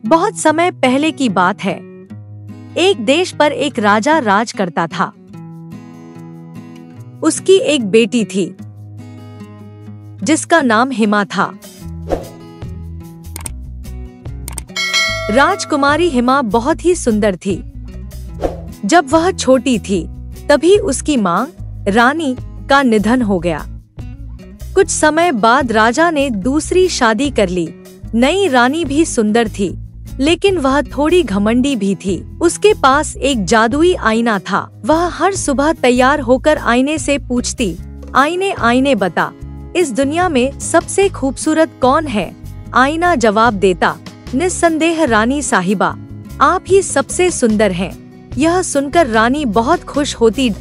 बहुत समय पहले की बात है। एक देश पर एक राजा राज करता था। उसकी एक बेटी थी जिसका नाम हिमा था। राजकुमारी हिमा बहुत ही सुंदर थी। जब वह छोटी थी तभी उसकी मां रानी का निधन हो गया। कुछ समय बाद राजा ने दूसरी शादी कर ली। नई रानी भी सुंदर थी, लेकिन वह थोड़ी घमंडी भी थी। उसके पास एक जादुई आईना था। वह हर सुबह तैयार होकर आईने से पूछती, आईने आईने बता, इस दुनिया में सबसे खूबसूरत कौन है? आईना जवाब देता, निस्संदेह रानी साहिबा, आप ही सबसे सुंदर हैं। यह सुनकर रानी बहुत खुश होती।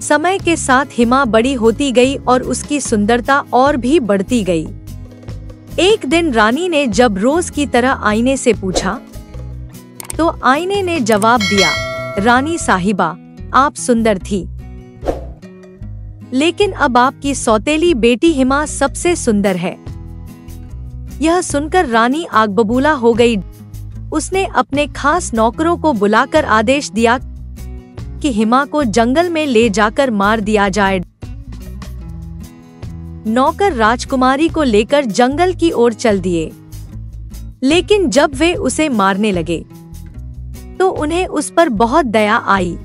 समय के साथ हिमा बड़ी होती गई और उसकी सुंदरता और भी बढ़ती गई। एक दिन रानी ने जब रोज की तरह आईने से पूछा तो आईने ने जवाब दिया, रानी साहिबा, आप सुंदर थी, लेकिन अब आपकी सौतेली बेटी हिमा सबसे सुंदर है। यह सुनकर रानी आग बबूला हो गई। उसने अपने खास नौकरों को बुलाकर आदेश दिया कि हिमा को जंगल में ले जाकर मार दिया जाए। नौकर राजकुमारी को लेकर जंगल की ओर चल दिए, लेकिन जब वे उसे मारने लगे तो उन्हें उस पर बहुत दया आई।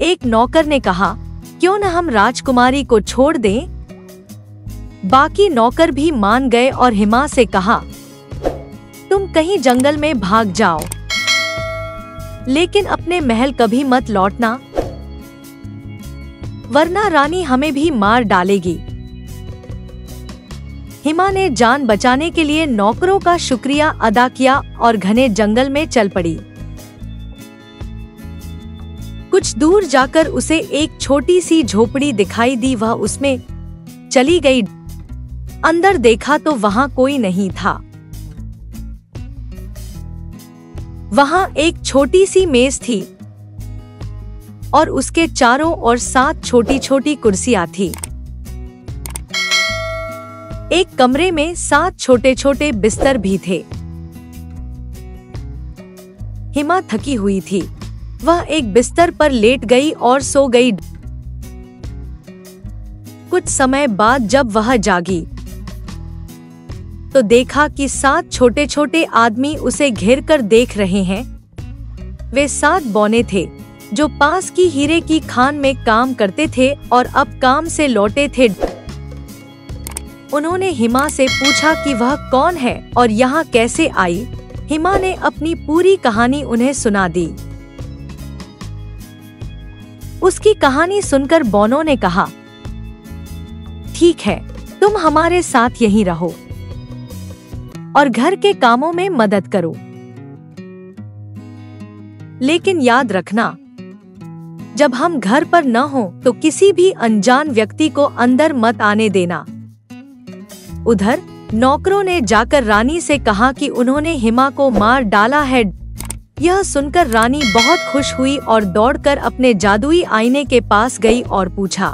एक नौकर ने कहा, क्यों न हम राजकुमारी को छोड़ दें? बाकी नौकर भी मान गए और हिमा से कहा, तुम कहीं जंगल में भाग जाओ, लेकिन अपने महल कभी मत लौटना, वरना रानी हमें भी मार डालेगी। हिमा ने जान बचाने के लिए नौकरों का शुक्रिया अदा किया और घने जंगल में चल पड़ी। कुछ दूर जाकर उसे एक छोटी सी झोपड़ी दिखाई दी। वह उसमें चली गई। अंदर देखा तो वहां कोई नहीं था। वहां एक छोटी सी मेज थी और उसके चारों ओर 7 छोटी छोटी कुर्सियां थी। एक कमरे में 7 छोटे छोटे बिस्तर भी थे। हिमा थकी हुई थी। वह एक बिस्तर पर लेट गई और सो गई। कुछ समय बाद जब वह जागी तो देखा कि 7 छोटे छोटे आदमी उसे घेर कर देख रहे हैं। वे 7 बौने थे जो पास की हीरे की खान में काम करते थे और अब काम से लौटे थे। उन्होंने हिमा से पूछा कि वह कौन है और यहाँ कैसे आई। हिमा ने अपनी पूरी कहानी उन्हें सुना दी। उसकी कहानी सुनकर बौनों ने कहा, ठीक है, तुम हमारे साथ यहीं रहो और घर के कामों में मदद करो, लेकिन याद रखना, जब हम घर पर न हो तो किसी भी अनजान व्यक्ति को अंदर मत आने देना। उधर नौकरों ने जाकर रानी से कहा कि उन्होंने हिमा को मार डाला है। यह सुनकर रानी बहुत खुश हुई और दौड़कर अपने जादुई आईने के पास गई और पूछा,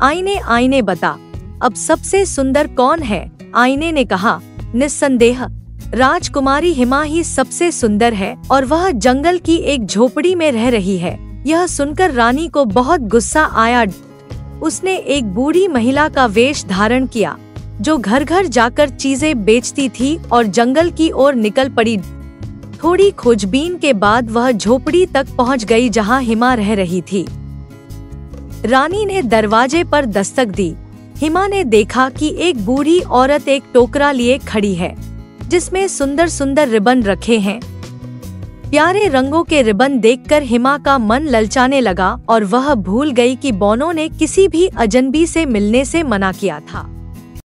आईने आईने बता, अब सबसे सुंदर कौन है? आईने ने कहा, निस्संदेह राजकुमारी हिमा ही सबसे सुंदर है और वह जंगल की एक झोपड़ी में रह रही है। यह सुनकर रानी को बहुत गुस्सा आया। उसने एक बूढ़ी महिला का वेश धारण किया जो घर घर जाकर चीजें बेचती थी और जंगल की ओर निकल पड़ी। थोड़ी खोजबीन के बाद वह झोपड़ी तक पहुंच गई जहां हिमा रह रही थी। रानी ने दरवाजे पर दस्तक दी। हिमा ने देखा कि एक बूढ़ी औरत एक टोकरा लिए खड़ी है जिसमें सुंदर सुंदर रिबन रखे हैं। प्यारे रंगों के रिबन देखकर हिमा का मन ललचाने लगा और वह भूल गई कि बौनों ने किसी भी अजनबी से मिलने से मना किया था।